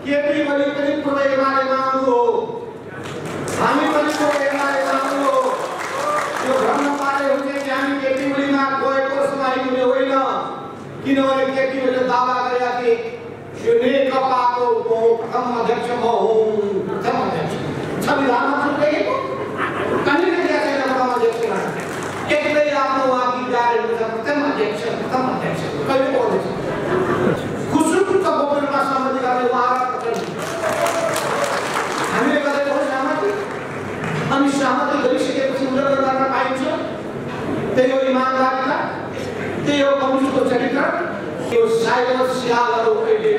केपी पनि प्रोग्रामले माग्नु हो, हामी पनि प्रोग्रामले माग्नु हो। यो भन्न पाए हुन्छ कि हामी केपी ओलीमा गएको समय हुने होइन, किनभने केपी ओलीले दावा गरेका थिए यो नेकपाको प्रथम अध्यक्ष म हुँ, प्रथम अध्यक्ष। संविधानमा छुट्याएको कहिले लेखेको छैन प्रथम अध्यक्षमा, एक्लै आफ्नो उहाँ विद्यालयको प्रथम अध्यक्ष कहिले बोल्दै छ। खुसुक्क बोकेरमा सम्बन्धी गर्ने उहाँलाई हामीले गरेको सहमति, अनि सहमति गरिसकेपछि उल्लङ्घन गर्न पाइन्छ। त्यही हो इमानदारीता, त्यही हो कम्युनिस्टको चरित्र। यो साइबर स्यालहरू अहिले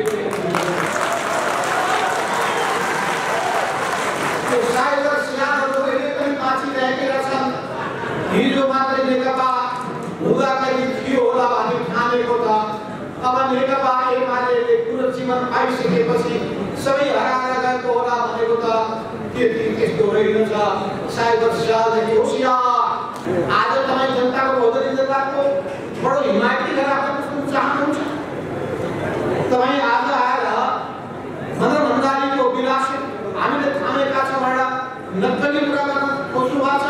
पनि बाँचिरहेका छन्। हिजो मात्रै नेकपा हुँदाखेरि थियो होला भन्ने ठानेको त अब नेकपा एमाले पुनर्जीवन पाइसकेपछि सबै हराएर गएको होला भनेको त त्यस्तो रहेनछ। साइबर स्यालदेखि होसियार। आज तपाईँ जनताको बहुदलीय जनताको बडो हिमायती गराएको चाहनुहुन्छ। तपाईँ आज आएर मनोरञ्जनको विलासित हामीले थामेका छौँ एउटा नक्कली कुरा गर्न खोज्नु भएको छ।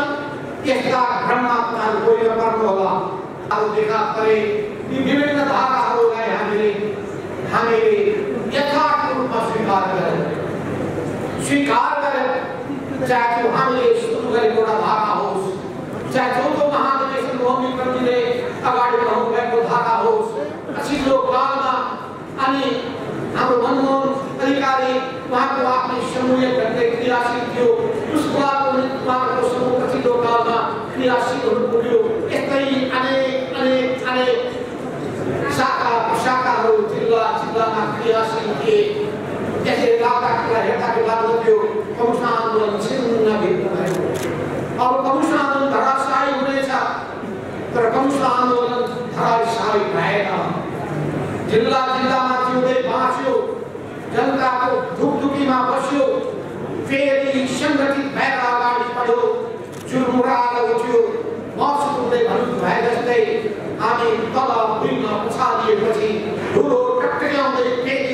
यस्ता भ्रममा तपाईँहरू गएर पर्नु होला। अब देखा परे ती विभिन्न धाराहरूलाई हामीले यथार्थ रूपमा स्वीकार गरेँ, चाहे त्यो हामीले सुरु गरेको एउटा धारा होस्, चाहे जो महाधिवेशन भूमि प्रतिले अगाडि बढाउनु भएको धारा होस्। पछिल्लो कालमा अनि हाम्रो मनमोहन अधिकारी उहाँको आफ्नै समूह भन्ने क्रियाशील थियो, उसको उहाँको समूह पछिल्लो कालमा क्रियाशील हुनु पुग्यो। यस्तै अनेक शाखाहरू जिल्लामा क्रियाशील थिए। त्यसले गर्दा हेर्दाखेरि लाग्दथ्यो कम्युनिस्ट आन्दोलन छिन्न भिन्न भएको। अब कम्युनिस्ट आन्दोलन धराशायी हुनेछ, तर कम्युनिस्ट आन्दोलन धराशायी भएन। जिल्लामा जिउँदै बाँच्यो, जनताको धुकधुकीमा बस्यो, फेरि सङ्गठित भएर अगाडि बढ्यो, चुरमुराएर उठ्यो। मसुरले भन्नु भए जस्तै हामी तल भुइँमा पछाडिएपछि धुलो टक्टक्याउँदै फेरि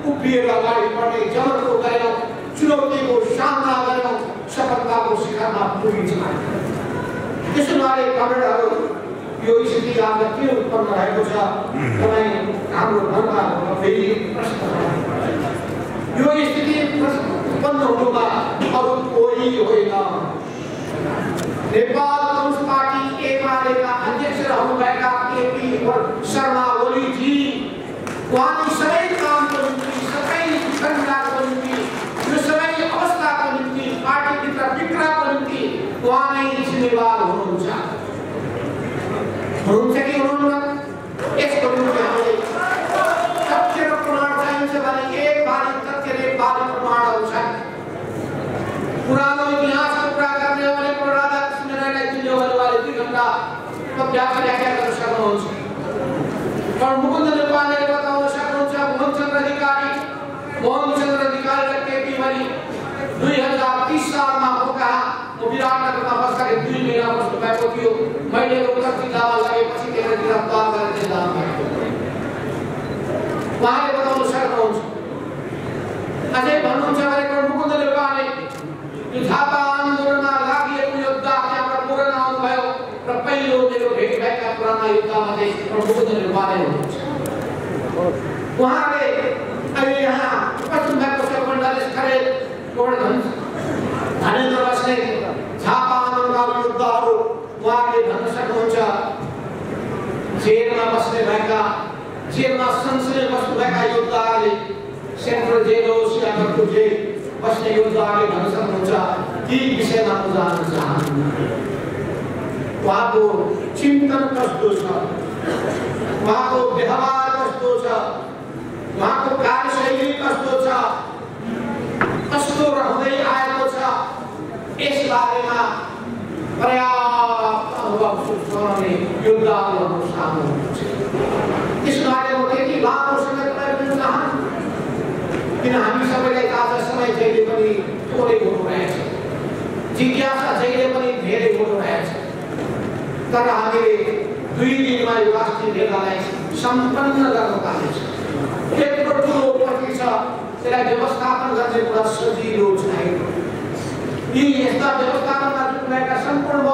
उभिएर अगाडि बढ्ने जमर्को गऱ्यौँ, चुनौतीको सामना गऱ्यौँ, सफलताको शिखरमा पुगिन्छौँ। त्यसो भए कमेन्टहरू यो स्थिति आज के उत्पन्न भएको छ तपाईँ हाम्रो घरमा फेरि प्रश्न यो स्थिति उत्पन्न हुनुमा अरू कोही होइन। नेपाल कम्युनिस्ट पार्टी एमालेका अध्यक्ष रहनुभएका केपी शर्मा ओलीजी उहाँले सबै कामको निम्ति, सबै घटनाको निम्ति, यो सबै अवस्थाको निम्ति, पार्टीभित्र विक्रमको निम्ति उहाँ नै जिम्मेवार हुनुहुन्छ कि हुनुहुन्न? यसको निम्ति हामीले तथ्य र प्रमाण चाहिन्छ भने एक बारी तथ्य र एक बारी प्रमाण आउँछ। पुरानो इतिहासको कुरा गर्ने हो भने राधाकृष्णलाई दिने वाले 2 घण्टा व्याख्या गर्न सक्नुहुन्छ। और मुकुन्द नेपालले बताउन सक्नुहुन्छ मोहनचन्द्र अधिकारीले केपी ओली 2030 सालमा विराटनगरमा बस्दाखेरि 2 महिना बस्नु भएको थियो। मैले उत्तर जिल्लामा लगेपछि त्यसलाई गिरफ्तार गरेर जेलमा राखेको। उहाँले बताउन सक्नुहुन्छ। अझै भन्नुहुन्छ भने मुकुन्द नेपालले यो झापा आन्दोलनमा लागिएको योद्धा त्यहाँबाट पुरान आउनुभयो र पहिलो मेरो भेट भएका पुराना योद्धामध्ये मुकुन्द नेपालले हुनुहुन्छ। उहाँले अहिले यहाँ पश्चिम बङ्गालको सबभन्दा खरेल धनेन्द्र बस्ने झापा आन्दोलनका योद्धाहरू उहाँले भन्न सक्नुहुन्छ। जेलमा बस्ने भएका, जेलमा सँगसँगै बस्नुभएका योद्धाहरूले सेन्ट्रल जेल होस् या अर्को जेल बस्ने योद्धाहरूले भन्न सक्नुहुन्छ ती विषयमा म जान्न चाहन्छु। उहाँको चिन्तन कस्तो छ, उहाँको व्यवहार कस्तो छ, उहाँको कार्यशैली कस्तो छ, कस्तो रहँदै आएको छ, यस बारेमा पर्याप्त अनुभव सुझाउने योद्धाहरू हाम्रो सामु हुनुहुन्छ। यस बारेमा त्यति लामोसँग तपाईँ दिन चाहन्छु किन हामी सबैलाई आज समय जहिले पनि थोरै हुनुभएछ, जिज्ञासा जहिले पनि धेरै हुनुभएछ। तर हामीले 2 दिनमा यो राष्ट्रिय भेलालाई सम्पन्न गर्न पाएछ। यत्रो ठुलो उपलब्धि छ, त्यसलाई व्यवस्थापन गर्ने कुरा सजिलो छैन। यी यस्ता व्यवस्थापनमा जुटेका सम्पूर्ण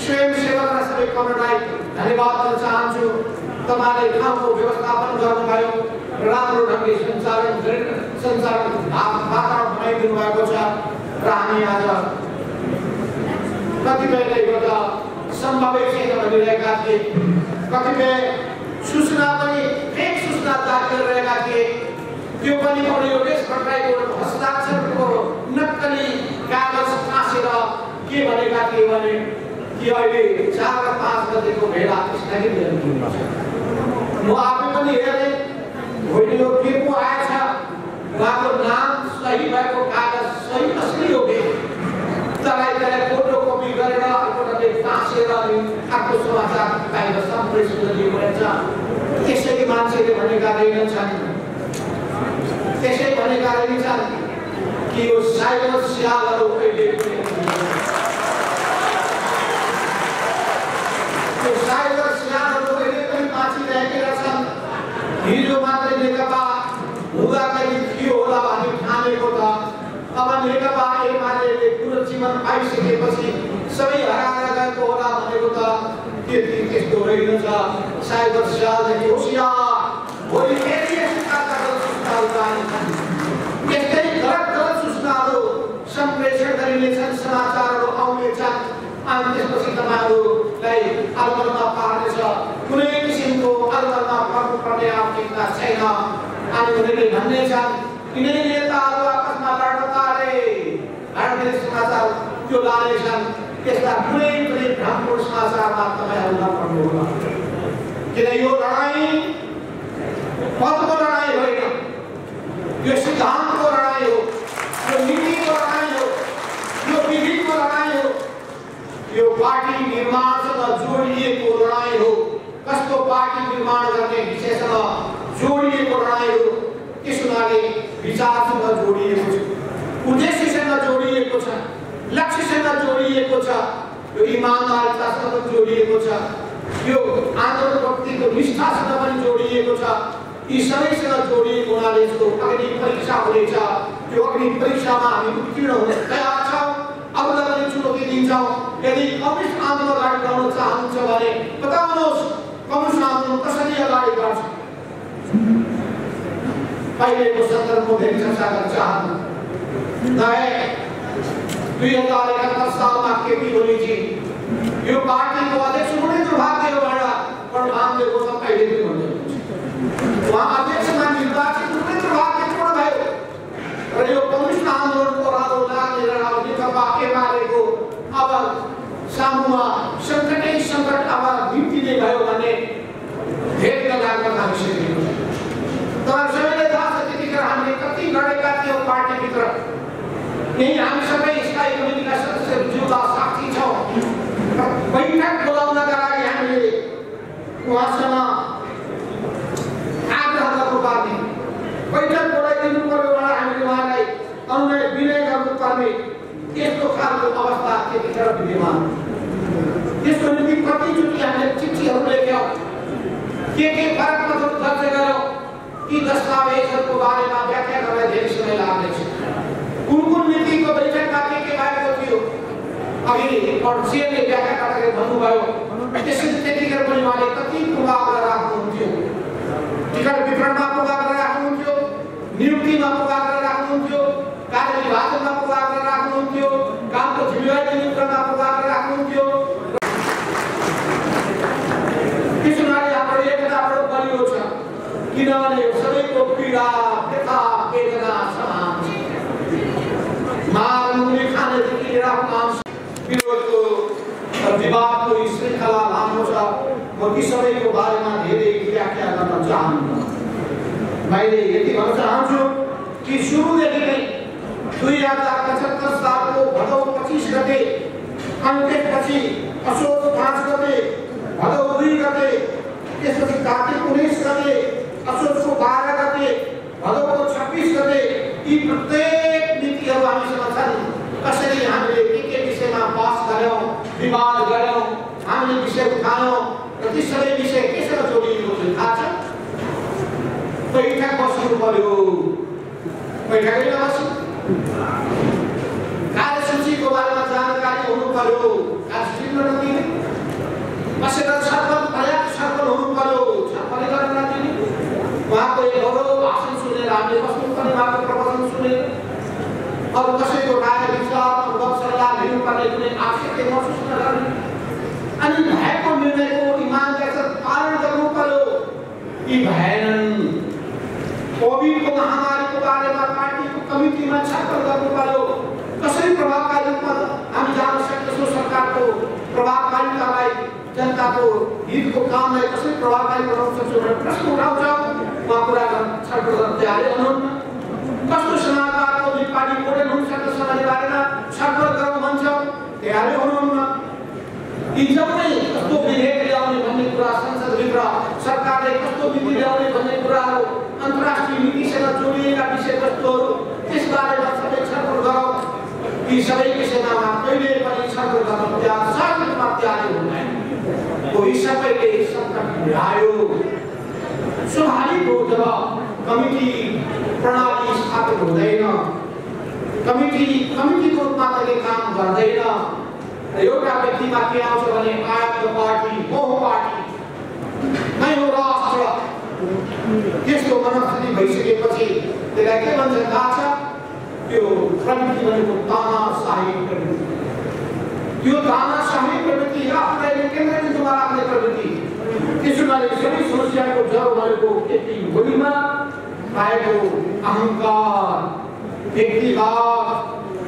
स्वयंसेवक र सबै कमरेडलाई धन्यवाद दिन चाहन्छु। तपाईले ठाउँको व्यवस्थापन गर्नुभयो, राम्रो ढङ्गले सञ्चालन वातावरण बनाइदिनु भएको छ र हामी आज कतिपयले एउटा सम्भवै छैन भनिरहेका थिए, कतिपय सूचना पनि फेक सूचना जारी गरिरहेका थिए। त्यो पनि योगेश भट्टराईको हस्ताक्षरको नक्कली कागज टाँसेर के भनेका थिए भने कि अहिले 4 र 5 गतेको भेला स्थगित गरिदिनु छ। म आफै पनि हेरेँ, होइन यो के पो आएछ, उहाँको नाम सही भएको कागज सही असली हो कि त्यसलाई फोटोकपी गरेर अर्कोले टाँसेर अर्को समाचार बाहिर सम्प्रेषण गरिएको रहेछ। त्यसैले मान्छेले भनेका रहेनछन्, त्यसै भनेका रहेनछन् कि यो साइबर स्यालहरू अहिले साइबर स्यालहरू अहिले पनि बाँचिरहेका छन्। हिजो मात्रै नेकपा हुँदा करिब थियो होला भन्ने ठानेको त अब नेकपा एमाले पुनर्जीवन पाइसकेपछि सबै हराएर गएको होला भनेको त त्यस्तो रहेनछ। साइबर स्यालदेखि होसियार, भोलि फेरि यस्ता सूचनाहरू जानेछन्, यस्तै गलत सूचनाहरू सम्प्रेषण गरिनेछन्, समाचारहरू आउनेछन् अनि त्यसपछि तपाईँहरूलाई अलमलमा पार्नेछ। कुनै किसिमको अलमलमा पर्नुपर्ने आवश्यकता छैन। अनि उनीहरूले भन्नेछन् यिनै नेताहरू आपसमा लड्न थाले, भारतीय समाचार त्यो लानेछन्। त्यस्ता कुनै पनि भ्रमपूर्ण समाचारमा तपाईँहरू नपर्नु होला, किन यो लडाईँ पदको लडाईँ होइन, यो सिद्धान्तको लडाईँ हो, यो नीतिको लडाईँ हो, यो विधिको लडाईँ हो, यो पार्टी निर्माणसँग जोडिएको लडाईँ हो। कस्तो पार्टी निर्माण गर्ने विषयसँग जोडिएको लडाईँ हो, त्यस हुनाले विचारसँग जोडिएको छ, उद्देश्यसँग जोडिएको छ, लक्ष्यसँग जोडिएको छ, यो इमानदारितासँग जोडिएको छ, यो आन्दोलन प्रगतिको निष्ठासँग पनि जोडिएको छ। यी सबैसँग जोडिएको हुनाले यसको अग्नि परीक्षा हुनेछ। त्यो अग्नि परीक्षामा हामी उत्तीर्ण हुन तयार छौँ, अरूलाई पनि चुनौती दिन्छौँ। यदि कम्युनिस्ट आन्दोलन अगाडि बढाउन चाहनुहुन्छ भने बताउनुहोस् कम्युनिस्ट आन्दोलन कसरी अगाडि बढ्छ। पहिलेको सन्दर्भको धेरै चर्चा गर्न चाहन्छु। 2071 सालमा केपी ओलीजी यो पार्टीको अध्यक्ष हुने दुर्भाग्य हो भनेर मान्देको त अहिले पनि भन्नुहुन्छ। उहाँ अध्यक्षमा निर्वाचित हुने दुर्भाग्यपूर्ण भयो र यो कम्युनिस्ट आन्दोलनको रातो लाग्ने र अब नेकपा एमालेको अब सामुमा सङ्कटै सङ्कट अब निम्तिने भयो भने धेरै लाग्न थालिसकेको छ। तर सबैले थाहा छ त्यतिखेर हामीले कति लडेका थियौँ पार्टीभित्र। यही हामी सबै स्थायी कमिटीका सदस्यहरू जिउला साक्षी छौँ। बैठक बोलाउनका लागि हामीले उहाँसँग आग्रह गर्नुपर्ने, बैठक बोलाइदिनु पर्यो भनेर हामीले उहाँलाई अनुनय विनय गर्नुपर्ने, त्यस्तो खालको अवस्था त्यतिखेर विद्यमान। त्यसको निम्ति कतिचोटि हामीले चिठीहरू लेख्यौँ, के फरक दर्ज गऱ्यौँ, ती दस्तावेजहरूको बारेमा व्याख्या गर्न धेरै समय लाग्नेछ। कुन नीतिको बैठकमा के भएको थियो अघि पढ्नेले व्याख्या गर्दाखेरि भन्नुभयो। त्यसैले त्यतिखेर पनि उहाँले कति पूर्वाग्रह राख्नुहुन्थ्यो, टिकट वितरणमा पूर्वाग्रह राख्नुहुन्थ्यो, नियुक्तिमा पूर्वाग्रह राख्नुहुन्थ्यो, कार्यविभाजनमा पूर्वाग्रह राख्नुहुन्थ्यो, कामको जिम्मेवारी नियुक्तिमा पूर्वाग्रह राख्नुहुन्थ्यो। त्यस हुनाले हाम्रो एकता बडो बलियो छ, किनभने सबैको पीडा व्यथा वेदना समान छ। मारुनी खानेदेखि लिएर विरोधको विवादको श्रृङ्खला लामो छ। म ती सबैको बारेमा धेरै व्याख्या गर्न चाहन्छु। मैले यति भन्न चाहन्छु कि सुरुदेखि नै 2075 सालको भदौ 25 गते अनि त्यसपछि असोज 5 गते, भदौ 2 गते, त्यसपछि कार्तिक 19 गते, असोजको 12 गते, भदौको 26 गते, यी प्रत्येक नीतिहरू हामीसँग छन्। कसरी हामीले के विषयमा बहस गऱ्यौँ, विवाद गऱ्यौँ, हामीले विषय उठायौँ र ती सबै विषय केसँग जोडिएको थियो थाहा छ। बैठक बस्नु पर्यो, बैठकैमा बस्यो। कार्यसूचीको बारेमा जानकारी हुनु पर्यो, कार्यसूची नदिने बसेर छलफल पर्याप्त छलफल हुनु पर्यो, छलफल गर्न नदिने। उहाँको एक गौरव भाषण सुनेर हामीले बस्नुपर्ने, उहाँको प्रवचन सुनेर अरू कसैको राय विचार अनुभव सल्लाह लिनुपर्ने कुनै आवश्यकता महसुस नगर्ने। अनि भएको निर्णयको इमानदार पालन गर्नु पर्यो। यी भएनन्। कोभिडको महामारीको बारेमा पार्टीको कमिटीमा छलफल गर्नु पर्यो। कसरी प्रभावकारी रूपमा हामी जान सक्छौँ, सरकारको प्रभावकारितालाई, जनताको हितको कामलाई कसरी प्रभावकारी बनाउन सक्छौँ भनेर प्रश्न उठाउँछ। उहाँ कुरा छलफल गर्न तयार हुनुहुन्न। कस्तो समाजवादको पार्टी मोडेल हुन सक्छ भन्ने बारेमा छलफल गर्न भन्छ, तयार हुनुहुन्न। यी जम्मै कस्तो विधेयक ल्याउने भन्ने कुरा, संसदभित्र सरकारले कस्तो नीति ल्याउने भन्ने कुराहरू, अन्तर्राष्ट्रिय नीतिसँग जोडिएका विषयवस्तुहरू, त्यसबारेमा सबै छलफल गरौँ। यी सबै विषयमा कहिले पनि छलफल गर्न तयार हुँदैन। कोही सबैले सङ्कट ल्यायो। स्वाभाविक हो जब कमिटी प्रणाली स्थापित हुँदैन, कमिटीको रूपमा कहिले काम गर्दैन। एउटा व्यक्तिमा के आउँछ भने आई एम द पार्टी, म हो पार्टी, मै हो राष्ट्र। त्यस्तो मनस्थिति भइसकेपछि त्यसलाई के भन्छ थाहा छ? त्यो प्रवृत्ति भनेको तानाशाही प्रवृत्ति। त्यो तानाशाही प्रवृत्ति आफूलाई केन्द्रमा राख्ने प्रवृत्ति। त्यसो हुनाले सबै समस्याको जरो भनेको यति भोलिमा आएको अहङ्कार, व्यक्तिवाद,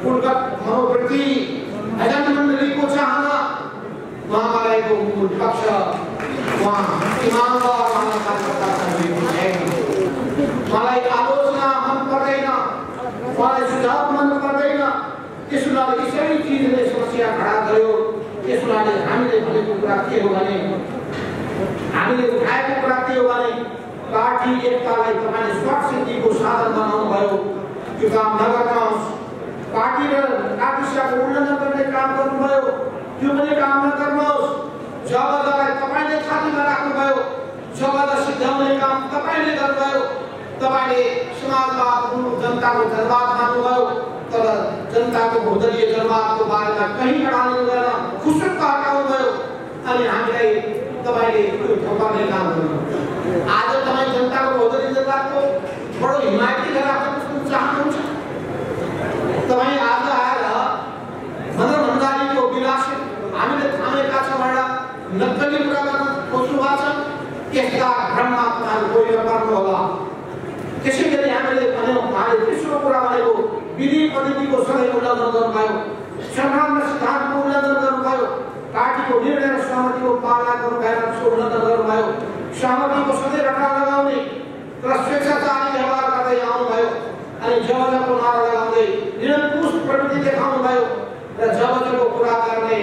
उर्गत मनोवृत्ति, एजेन्ट मण्डलीको चाहना, उहाँको मूल पक्ष, उहाँ इमानदार मलाई आलोचना मन पर्दैन, मलाई सुझाव मन पर्दैन। त्यसो हुनाले यसरी चिजले समस्या खडा गर्यो। त्यसो हुनाले हामीले भनेको कुरा के हो भने, हामीले उठाएको कुरा के हो भने पार्टी एकतालाई तपाईँले स्वार्थ सिद्धिको साधन बनाउनु भयो। त्यो काम नगर्नुहोस्। पार्टी र आदर्शको उल्लङ्घन गर्ने काम गर्नुभयो, त्यो पनि काम नगर्नुहोस्। जगतलाई तपाईँले छातीमा राख्नुभयो, जगत सिद्ध्याउने काम तपाईँले गर्नुभयो। तपाईँले समाजवाद, जनताको जनवाद मान्नुभयो, तर जनताको बहुदलीय जनवादको बारेमा कहीँ हटाउनु भएन, खुसुक्क हटाउनु भयो। अनि हामीलाई तपाईँले त्यो थोपर्ने काम गर्नु। आज तपाईँ जनताको बहुदलीय जनवादको बडो हिमायती राख्न चाहनुहुन्छ। तपाईँ आज आएर मनोरञ्जनको विलास हामीले थामेका छौँ भनेर नक्कली कुरा गर्न खोज्नु भएको छ। त्यस्ता भ्रममा तपाईँहरू गएर पर्नु होला। त्यसै गरी हामीले भन्यौँ, उहाँले तेस्रो कुरा भनेको विधि पद्धतिको सधैँ उल्लङ्घन गर्नुभयो, संविधान र सिद्धान्तको उल्लङ्घन गर्नुभयो, पार्टीको निर्णय र सहमतिको पालना गर्नु भएन, उल्लङ्घन गर्नुभयो, सहमतिको सधैँ रटा लगाउने र स्वेच्छाचारी व्यवहार गर्दै आउनुभयो। अनि जबरजको नारा लगाउँदै निरङ्कुश प्रवृत्ति देखाउनुभयो र जबरजको कुरा गर्ने,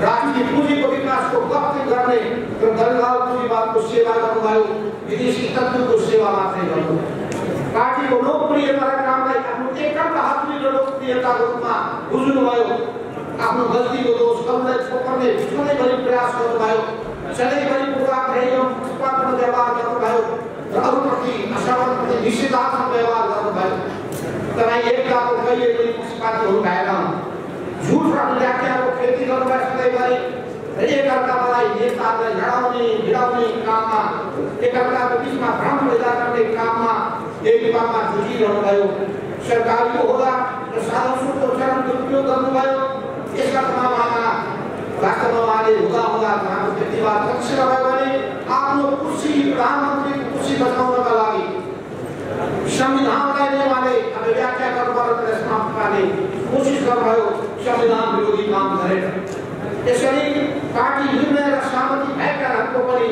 राष्ट्रिय पुँजीको विकासको गफ गर्ने र दलगाल पुँजीवादको सेवा गर्नुभयो, विदेशी तत्त्वको सेवा मात्रै गर्नुभयो। पार्टीको लोकप्रियता र कामलाई आफ्नो एकल हातले लोकप्रियताको रूपमा बुझ्नुभयो। आफ्नो गल्तीको दोष अरूलाई छोपर्ने सधैँभरि प्रयास गर्नुभयो। सधैँभरि पूर्वाग्रही एवं पक्षपातपूर्ण व्यवहार गर्नुभयो र अरूप्रति असमानप्रति निषेधात्मक व्यवहार गर्नुभयो। तपाईँ एकताको कहिले पनि पक्षपाती हुनु भएन। झुट र व्याख्याको खेती गर्नुभयो सधैँभरि र एकअर्कालाई नेताहरूलाई लडाउने भिडाउने काममा, एकअर्काको बिचमा भ्रम पैदा गर्ने काममा यही काममा जुझिरहनु भयो। सरकारको होला र साधनको चरण दुरुपयोग गर्नुभयो। यसका समाधानमा वास्तवमा उहाँले हुँदा उहाँको व्यक्तिवाद पक्ष नभयो भने आफ्नो कुर्सी, प्रधानमन्त्रीको कुर्सी बचाउनका लागि संविधानलाई नै उहाँले अब व्याख्या गर्नुपर्ने समाप्त पार्ने कोसिस गर्नुभयो, संविधान विरोधी काम गरेर। यसरी पार्टी निर्णय र सहमति भएकाहरूको पनि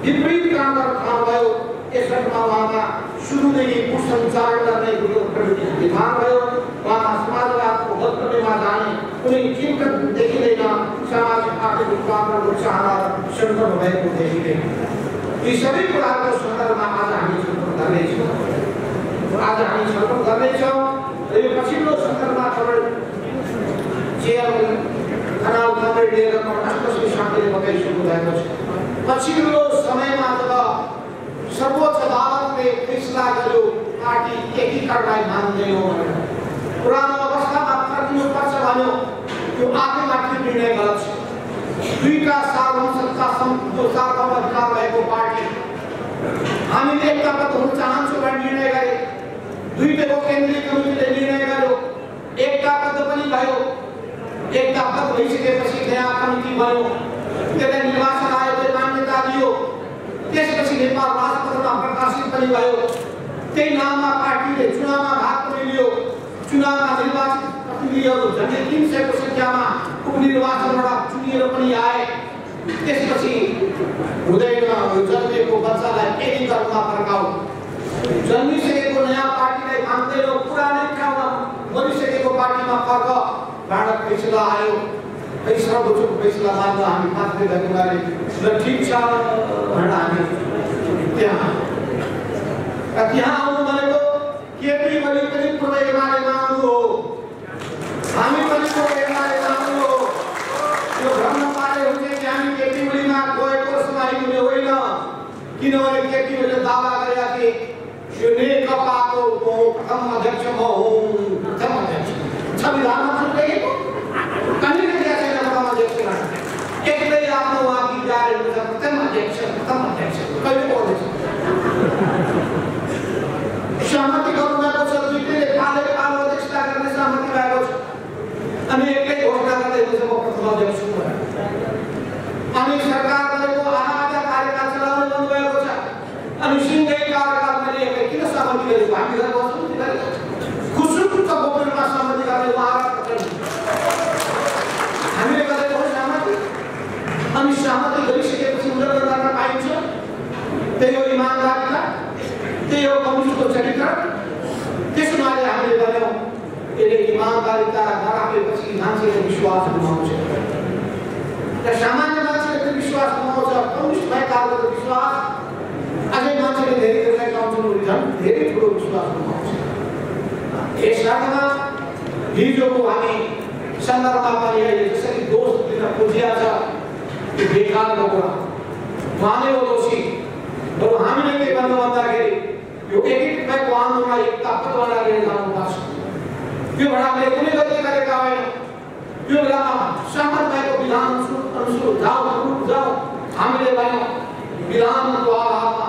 विपरीत काम गर्न थाल्नुभयो। यसमा उहाँमा सुरुदेखि कुसञ्चार गर्ने प्रवृत्ति विद्यमान भयो। उहाँमा समाजवादको गन्तव्यमा जाने कुनै चिन्तन देखिँदैन। सामाजिक आर्थिक उत्पादनको चाहना सङ्कट भएको देखिँदैन। यी सबै कुराहरूको सन्दर्भमा आज हामी छलफल गर्नेछौँ। र यो पछिल्लो सन्दर्भमा तपाईँ चेयरम्यान खनाल कमरेड लिएर राष्ट्रपति साथीले बताइसक्नु भएको छ। पछिल्लो समयमा जब सर्वोच्च अदालतले फैसला गर्यो पार्टी एकीकरणलाई मान्दैन पुरानो अवस्थामा फर्किनुपर्छ भन्यो त्यो आफैमाथि निर्णय गलत छ दुईटा सार्वभौम अधिकार भएको पार्टी हामीले एकताबद्ध हुन चाहन्छौँ भन्ने निर्णय गरे दुईटैको केन्द्रीय कमिटीले निर्णय गर्यो एकताबद्ध पनि भयो एकताबद्ध भइसकेपछि नयाँ कमिटी बन्यो त्यसलाई निर्वाचन आयोगले मान्यता दियो त्यसपछि नेपाल राजपत्रमा प्रकाशित पनि भयो त्यही नाममा पार्टीले चुनावमा भाग पनि लियो चुनावमा निर्वाचित प्रतिनिधिहरू झन्डै 300 को संख्यामा उपनिर्वाचनबाट चुनिएर पनि आए त्यसपछि हुँदैन जन्मेको बच्चालाई एकीकरणमा फर्काऊ जन्मिसकेको नयाँ पार्टीलाई मान्दैन पुरानै ठाउँमा मरिसकेको पार्टीमा फर्क भाडा फैसला आयो सर्वोच्चको फैसला मान्न हामी बाध्य गरेकोले र ठिक छ भनेर हामी त्यहाँ आउनु भनेको केपी पनि पूर्व एमालेमा आउनु हो हामी पनि पूर्व एमालेमा आउनु हो यो भन्न पारे हुन्छ कि हामी केपी ओलीमा गएको समाई हुने होइन किनभने केपी ओलीले दावा गरेका थिए यो नेकपाको प्रथम अध्यक्ष म हुँ प्रथम अध्यक्ष संविधानमा लेखेको कहिले लेखेको छैन प्रथम अध्यक्ष एक्लै आफ्नो उहाँ विचारहरू छ प्रथम अध्यक्ष कहिले बोल्दैछ सहमति गर्नुभएको छ दुईटैले पालो अध्यक्षता गर्ने सहमति भएको छ अनि एक्लै घोषणा गर्दै हुन्छ म प्रथम अध्यक्ष हुँ अनि सरकार गरेको आधा कार्यकाल चलाउने भन्नुभएको छ अनि सिंहै कार्यकाल मैले एक्लै किन सहमति गरेको हामी गरेको खुसुक्क गोपनमा सहमति गर्ने उहाँहरू हामीले गरेको हो सहमति अनि सहमति गरिसकेपछि उल्लङ्घन गर्न पाइन्छ त्यही हो इमानदारीका त्यही हो कम्युनिस्टको चरित्र त्यसो हुनाले हामीले गर्यौँ यसले इमानदारीता नराखेपछि मान्छेले विश्वास गुमाउँछ र सामान्य मान्छेले विश्वास गुमाउँछ कम्युनिस्ट भएकाहरूको विश्वास अझै मान्छेले धेरै धेरै ठुलो विश्वास गुमाउँछ यस अर्थमा हिजोको हामी सन्दर्भमा पनि अहिले जसरी दोष दिन खोजिया छ त्यो बेकारको कुरा उहाँले हो दोषी बरु हामीले के भन्नु भन्दाखेरि यो एकीकृत भएको आन्दोलनलाई एकताबद्ध बनाएर जानुपर्छ त्यो बेला हामीले कुनै गति गरेका होइन त्यो बेलामा सहमत भएको विधान अनुसार जाऊ हामीले भन्यौँ विधानको आधारमा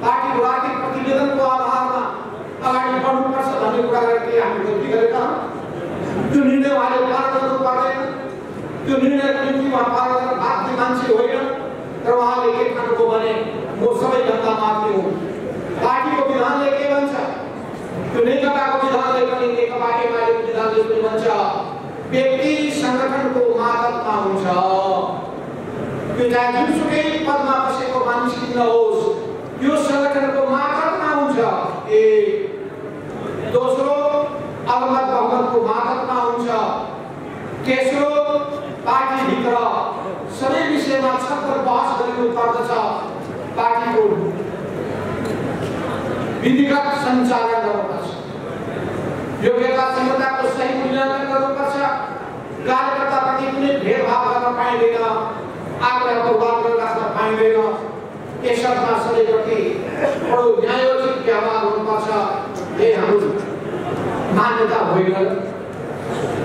पार्टीको आर्थिक प्रतिवेदनको आधारमा अगाडि बढ्नुपर्छ भन्ने कुरा गरेर हामी गल्ती गरेका हौँ त्यो निर्णय उहाँले पालन गर्नु पर्दैन त्यो निर्णयको निम्ति उहाँ पालन गर्न बाध्य मान्छे होइन र उहाँले के ठान्नुभयो भने म सबैभन्दा माथि हुँ पार्टीको विधानले के भन्छ त्यो नेकपाको विधानले पनि नेकपा एमालेको विधानले पनि भन्छ व्यक्ति संगठनको मातहतमा हुन्छ त्यो चाहे जुनसुकै पदमा बसेको मानिस किन नहोस् यो संगठनको मातहतमा हुन्छ दोस्रो अलमत बहुमतको मातहतमा हुन्छ तेस्रो पार्टीभित्र सबै विषयमा छलफल बहस गरिनु पर्दछ पार्टीको विधिगत सञ्चालन गर्नुपर्छ योग्यता क्षमताको सही मूल्याङ्कन गर्नुपर्छ कार्यकर्ताप्रति कुनै भेदभाव गर्न पाइँदैन आग्रह पूर्वाग्रह राख्न पाइँदैन यसमा सबैप्रति बडो न्यायोचित व्यवहार हुनुपर्छ यही हाम्रो मान्यता होइन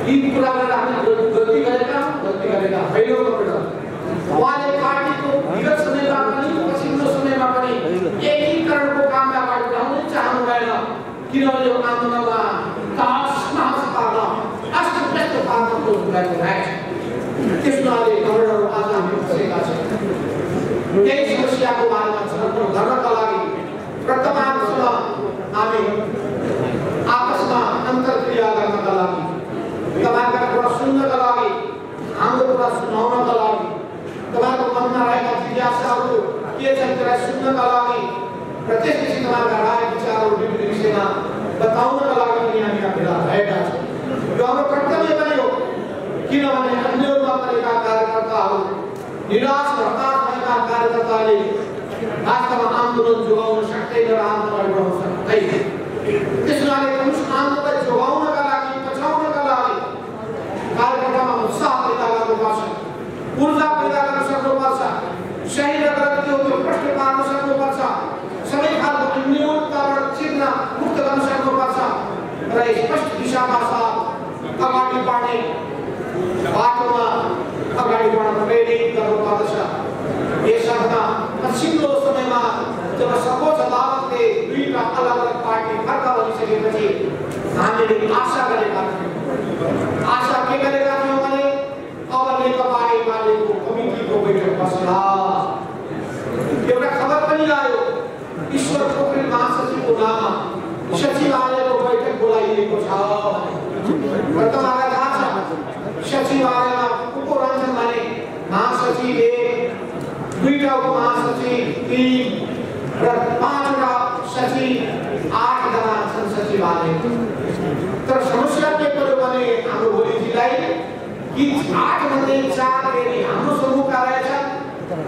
यी कुराहरू हामीले गल्ती गरेका होइनौँ उहाँले पार्टीको विगत समयमा पनि पछिल्लो समयमा पनि एकीकरणको काममा अगाडि बढाउनै चाहनु भएन किनभने यो आन्दोलनमा तहस पार्न अस्तव्यस्त पार्न खोज्नुभएको रहेछ त्यसमाले कमरेडहरू आज हामी बसेका छौँ यही समस्याको बारेमा छलफल गर्नका लागि वर्तमानसँग हामी आपसमा अन्तर्क्रिया गर्नका लागि तपाईहरुका कुरा सुन्नका लागि हाम्रो कुरा सुनाउनका लागि तपाईहरुको मनमा रहेका जिज्ञासाहरू के छन् त्यसलाई सुन्नका लागि र त्यसपछि तपाईहरुका राय विचारहरू विभिन्न विषयमा बताउनका लागि पनि हामी भेला भएका छौँ यो हाम्रो कर्तव्य पनि हो किनभने अन्यमा परेका कार्यकर्ताहरू निराश हताश भएका कार्यकर्ताले वास्तवमा आन्दोलन जोगाउन सक्दैन र आन्दोलन बढाउन सक्दैन त्यसैले कम्युनिस्ट आन्दोलनलाई जोगाउनका लागि बचाउनका लागि कार्यकर्तामा उत्साह पैदा गर्नुपर्छ ऊर्जा पैदा गर्न सक्नुपर्छ सही र गलत त्यो प्रश्न पार्न सक्नुपर्छ सबै खालको अन्योन्यताबाट चिन्ह मुक्त गर्न समाजवादी पार्टी बाटोमा अगाडि बढ्न प्रेरित गर्नुपर्दछ। यसर्थ पछिल्लो समयमा जब सर्वोच्च अदालतले दुईटा अलग अलग पार्टी फर्का बनिसकेपछि हामीले आशा गरेका थियौँ। आशा के गरेका थियौँ भने अब नेकपा एमालेको कमिटीको बैठक बस्ला। एउटा खबर पनि आयो, ईश्वर पोखरेल महासचिवको नाममा सचिवालयको बैठक बोलाइएको छ। र तपाईँलाई थाहा छ सचिवालयमा को रहन्छन् भने महासचिव 1, 2 उपमहासचिव 3 र 5 सचिव 8 जना छन् सचिवालय। तर समस्या के पर्यो भने हाम्रो भोलिजीलाई कि 8 मध्ये 4 फेरि हाम्रो समूहका रहेछन्,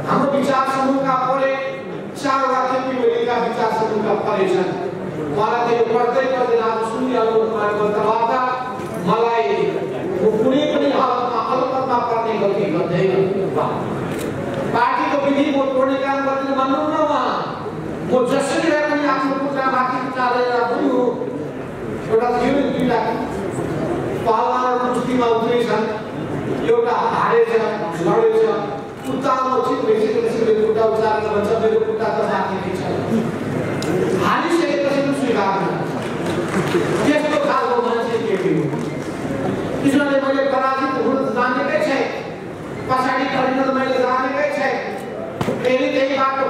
हाम्रो विचार समूहका परे 4 वाक्यकी भोलिका विचार समूहका परेछन्। मलाई त्यो पढ्दै पढ्दै आज सुनिहाल्नु भएको वार्ता मलाई कुनै पनि हालतमा अलपतमा पर्ने गल्ती गर्दैन। पार्टीको विधि म तोड्ने काम गर्दिन भन्नु न उहाँ। म जसरी रहे पनि आफ्नो कुरा माथि चालेर पनि एउटा थियो नि 2टा पहलवानहरू कुस्तीमा उत्रिन्छन्, एउटा हारेछ लडेछ, उत्तानो उचित भइसकेपछि मेरो खुट्टा उचालेर भन्छ मेरो खुट्टा त माथि छ। हारिसकेपछि पनि स्वीकार त्यस्तो खालको मान्छे के हो। किनभने मैले पराजित हुन जानेकै छैन, पछाडि परिण मैले जानेकै छैन, फेरि त्यही बाटो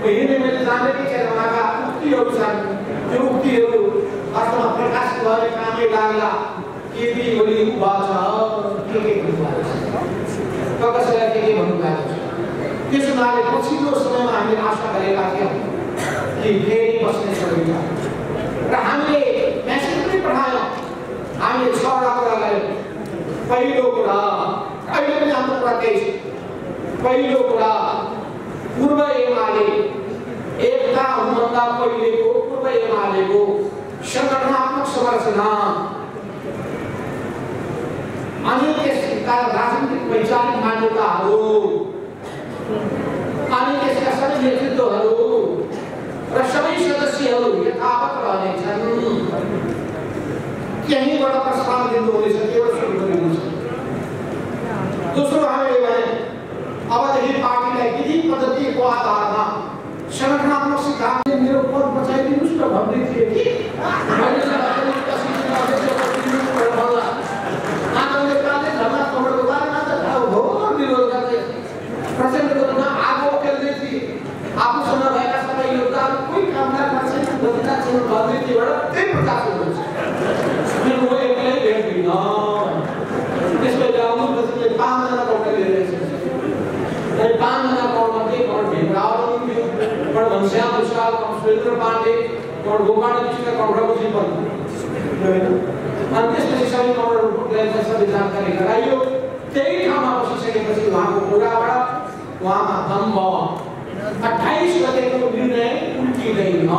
हिँड्ने मैले जानेकै छैन। उहाँका उक्तिहरू छन्, त्यो उक्तिहरू अर्थमा प्रकाश गर्ने कामै लाग्ला। केपी ओली उभा छ, के कसैलाई के भन्नु भएको छ। त्यसो हुनाले पछिल्लो समयमा हामीले आशा गरेका थियौँ कि फेरि बस्ने छ र हामीले मेसेज पनि पठायौँ। हामीले 6 कुरा गर्यौँ। पहिलो कुरा अहिले पनि हाम्रो कुरा त्यही छ। पहिलो कुरा पूर्व एमाले एकता हुनुभन्दा पहिलेको पूर्व एमालेको संगठनात्मक संरचना अनि त्यसका राजनीतिक वैचारिक मान्यताहरू अनि त्यसका सबै नेतृत्वहरू र सबै सदस्यहरू यथावत रहनेछन्। यहीँबाट प्रस्ताव दिनु हुनेछ, केवल सुरु गरिनुहुन्छ। दोस्रो हामीले भने अबदेखि पार्टीलाई विधि पद्धतिको आधारमा संगठनात्मक सिद्धान्त मेरो पद बचाइदिनुहोस् न भन्दै थिए कि प्रचण्डको आगो खेल्दै थिए। आफूसँग भएका सबै योगदान कोही कामदार मान्छे भन्दै थिएबाट त्यही प्रकाश हुनुहुन्छ। मेरो म एक्लै भेट्दिनँ। त्यसपछि आउनुपर्छ 5 जना कौडा लिएर अनि 5 जना कौडमध्ये कौड भीमराव हुनुहुन्थ्यो, कौड घनश्याम विशाल, कौड सुरेन्द्र पाण्डे, कौड गोपाल कृष्ण, कौड रघुजी पनि। अनि त्यसपछि सबै कौडहरूलाई सबै जानकारी गराइयो। त्यही ठाउँमा बसिसकेपछि उहाँको कुराबाट उहाँमा दम्भ 28 गतेको निर्णय उल्टिँदैन।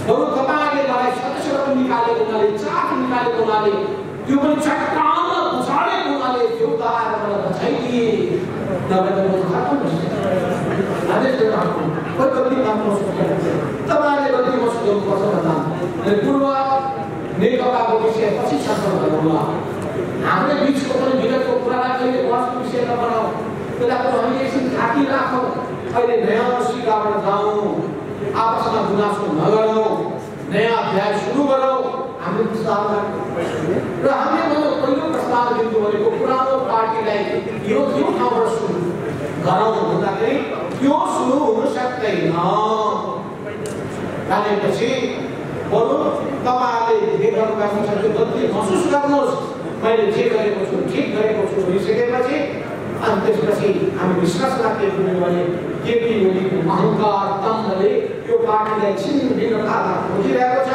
बरु तपाईँले मलाई सदस्यहरू निकालेको हुनाले, चार्ज निकालेको हुनाले, त्यो पनि चट्टानमा घुसाडेको हुनाले त्यो दबाएर मलाई बचाइदिए। नभए त म खत्म भइसक्यो। कोही गल्ती काम तपाईँले गल्ती मसुझाउनुपर्छ भन्दा पूर्व नेकपाको विषय पछि छात्र गर्नुभयो। हाम्रो बिचको पनि विगतको कुरालाई कहिले बहसको विषय नबनाऊ। त्यसलाई हामीले एकछिन थाकी राखौँ। अहिले नयाँ सिकाबाट जाउँ, आपसमा गुनासो नगरौँ, नयाँ अध्याय सुरु गरौँ। हामीले प्रस्ताव र हामीले पहिलो प्रस्ताव दिनु भनेको पुरानो पार्टीलाई यो ठाउँबाट सुरु गरौँ भन्दाखेरि त्यो सुरु हुन सक्दैन। भनेपछि बरु तपाईँहरूले जे गर्नुभएको छ त्यो गल्ती महसुस गर्नुहोस्। मैले जे गरेको छु ठिक गरेको छु भनिसकेपछि अनि त्यसपछि हामी विश्वास राखेको भने केपी ओलीको अहङ्कार दम्भले यो पार्टीलाई छिनभिन्न पार्न खोजिरहेको छ।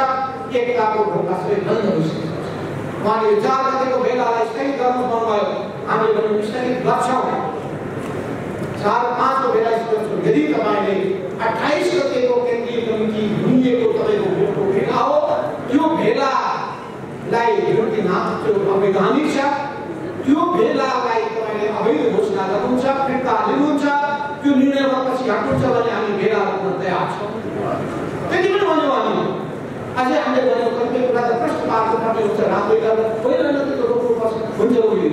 एकताको ढोका सबै बन्द भइसकेको छ। उहाँले 4 गतेको भेलालाई स्थगित गर्नु भन्नुभयो। हामीले पनि स्थगित गर्छौँ। 4-5 को भेला स्थगित। यदि तपाईँले 28 गतेको केन्द्रीय कमिटी भनिएको तपाईँको भोटको भेला हो, त्यो भेलालाई जुन नाम त्यो अवैधानिक छ, त्यो भेलालाई तपाईँले अवैध घोषणा गर्नुहुन्छ, फिर्ता लिनुहुन्छ, त्यो निर्णयमा पछि हट्नुहुन्छ भने हामी भेला रोक्न तयार छौँ। त्यति पनि भन्यो हामी। अझै हामीले भनेको कतिपय कुरा त प्रश्न पार्को पार्टी हुन्छ राम्रै गरेर पहिला त्यो रोक्नुपर्छ हुन्छ उयो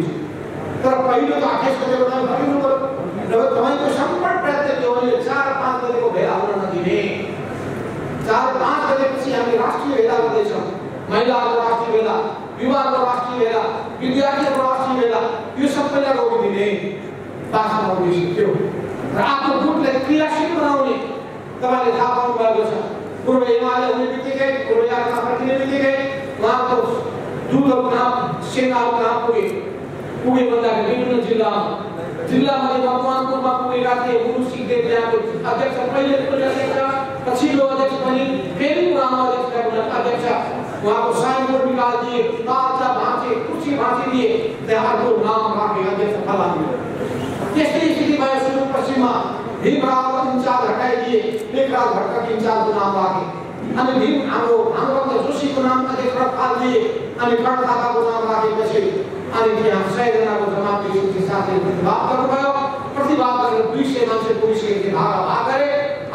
तर पहिलो त 28 गते बनाउनु पर्यो र तपाईको सम्पूर्ण प्रयत्न के हो भने 4-5 गतेको भेला हुन नदिने 4-5 गतेपछि हामी राष्ट्रिय भेला गर्दैछौँ महिलाको राष्ट्रिय भेला युवाको राष्ट्रिय भेला विद्यार्थीको राष्ट्रिय भेला यो सबैलाई रोकिदिने वास्तवमा उद्देश्य थियो र आफ्नो गुटलाई क्रियाशील बनाउने तपाईले थाहा पाउनु भएको छ पूर्व हिमालय हुने बित्तिकै पूर्व यात्रा फर्किने बित्तिकै उहाँको दूतहरू नाम सेनाहरू नाम पुगे भन्दाखेरि विभिन्न जिल्लामा मकवानपुरमा पुगेका थिए गुरु सिंहदेव त्यहाँको अध्यक्ष पहिलेको अध्यक्ष पछिल्लो अध्यक्ष पनि फेरि पुरानो अध्यक्ष उहाँको साइनबोर्ड निकालिदिए ताजा भाँचे कुर्सी भाँचे दिए त्यहाँ अर्को नाम राखे अध्यक्ष फलानु त्यस्तै स्थिति भयो सुदूरपश्चिममा भीमराव इन्चार्ज हटाइदिए लेखराज भट्टको इन्चार्जको नाम राखे अनि भीम हाम्रो जोशीको नाम अध्यक्ष फालिदिए अनि कर्ण थापाको नाम राखेपछि अनि त्यहाँ 100 जनाको जमातले सूची साथै प्रतिवाद गर्नुभयो प्रतिवाद गरेर 200 मान्छे पुलिसले भाग गरे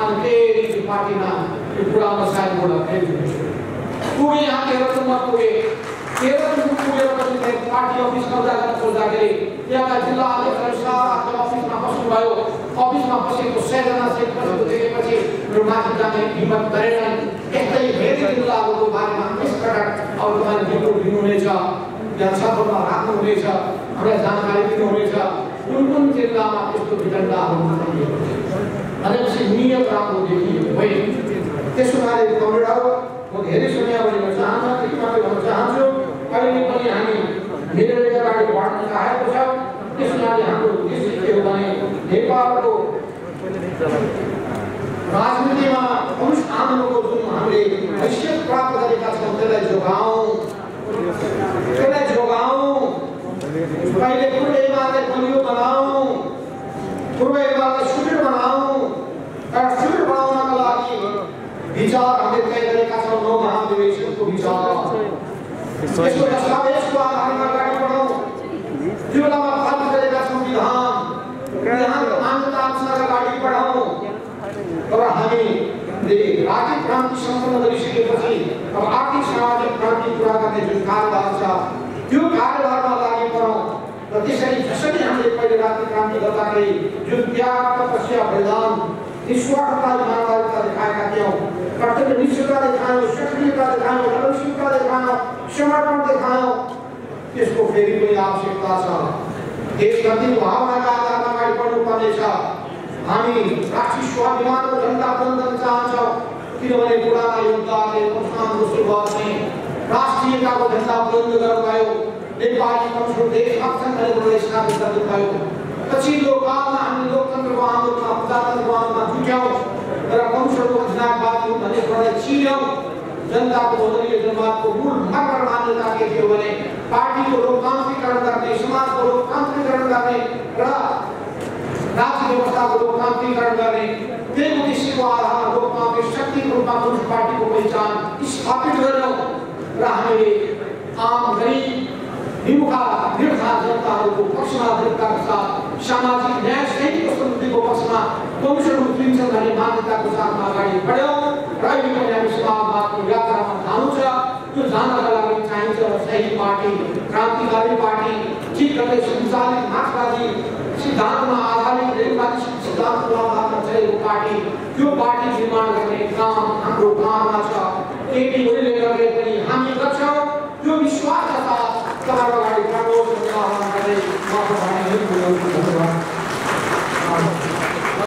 अनि फेरि त्यो पार्टीमा त्यो पुरानो साइनबोर्ड फेरि पुगे यहाँ 13 मा पुगे 13 मा पुगेर पछि पार्टी अफिस कब्जा गर्न खोज्दाखेरि त्यहाँका जिल्ला अध्यक्षहरू सारा अफिसमा बस्नुभयो अफिसमा बसेको 100 जना सेक्रेटरीको देखेपछि माथि जाने हिम्मत गरेनन् यस्तै धेरै जिल्लाहरूको बारेमा यसप्रकार अब तपाईले रिपोर्ट दिनुहुनेछ यहाँ छलफलमा राख्नुहुनेछ हामीलाई जानकारी दिनुहुनेछ कुन जिल्लामा त्यस्तो विडण्डाहरू भनेपछि नियत राम्रो देखियो है त्यसो भए कमरेडहरू म धेरै समय बढ्न चाहन्छु त्यति मात्रै भन्न चाहन्छु अहिले पनि हामी धेरै अगाडि बढ्न चाहेको छ त्यसैले हाम्रो उद्देश्य के हो भने नेपालको राजनीतिमा कम्युनिस्ट आन्दोलनको जुन हामीले हैसियत प्राप्त गरेका छौँ त्यसलाई जोगाउँ पहिले पूर्व हिमाललाई बलियो बनाऊ पूर्व हिमाललाई सुदृढ बनाऊ र सुदृढ बनाउनका लागि विचार हामीले तय गरेका छौँ 9 महाधिवेशनको विचार यसको दस्तावेजको आधारमा अगाडि बढाउँ त्यो बेलामा पारित गरेका छौँ विधानको मान्यता अनुसार अगाडि बढाउँ तर हामीले राजनीतिक क्रान्ति सम्पन्न गरिसकेपछि अब आर्थिक सामाजिक क्रान्ति पुरा गर्ने जुन कार्यभार छ त्यो कार्यभारमा लागि परौँ र त्यसरी जसरी हामीले पहिले राजनीतिक क्रान्ति गर्दाखेरि जुन त्याग तपस्या बलिदान निस्वार्थता इमानदारीता देखाएका थियौँ कर्तव्य निष्ठता देखायौँ सक्रियता देखायौँ लगनशीलता देखायौँ समर्पण देखायौँ त्यसको फेरि पनि आवश्यकता छ देशभक्तिको भावनाका आधारमा अगाडि बढ्नुपर्नेछ हामी राष्ट्रिय स्वाभिमानको झण्डा बुलन्द गर्न चाहन्छौँ किनभने पुराना योद्धाहरूले संस्थानको सुरुवात चाहिँ राष्ट्रियताको झण्डा बुलन्द गर्नुभयो नेपाली कम्युनिस्ट देश अक्षम भनेर स्थापित गर्नुभयो पछिल्लो कालमा हामी लोकतन्त्रको आन्दोलनमा प्रजातन्त्रको आन्दोलनमा जुट्यौँ र कम्युनिस्टको अधिनायकवाद भन्ने कुरालाई चिन्यौँ जनताको बहुदलीय जनवादको मूल मर्म मान्यता के थियो भने पार्टीको लोकतान्त्रिकरण गर्ने समाजको लोकतान्त्रिकरण गर्ने र राज्य व्यवस्थाको लोकतान्त्रिकरण गर्ने त्यही उद्देश्यको आधारमा लोकतान्त्रिक शक्तिको रूपमा कम्युनिस्ट पार्टीको पहिचान स्थापित गर्यौँ र हामीले आम गरिब निमुखा निर्धन जनताहरूको पक्षमा दृढताका साथ सामाजिक न्याय सहितको समृद्धिको पक्षमा कम्युनिस्टहरू उत्रिन्छन् भन्ने मान्यताको साथमा अगाडि बढ्यौँ र अहिले पनि हामी समाजवादको यात्रामा जानु छ त्यो जानका लागि चाहिन्छ सही पार्टी क्रान्तिकारी पार्टी ठिक गरी सञ्चालित मार्क्सवादी सिद्धान्तमा आधारित रेलवादी सिद्धान्तको आधारमा चलेको पार्टी त्यो पार्टी निर्माण गर्ने काम हाम्रो काममा छ केपी ओलीले गरे पनि हामी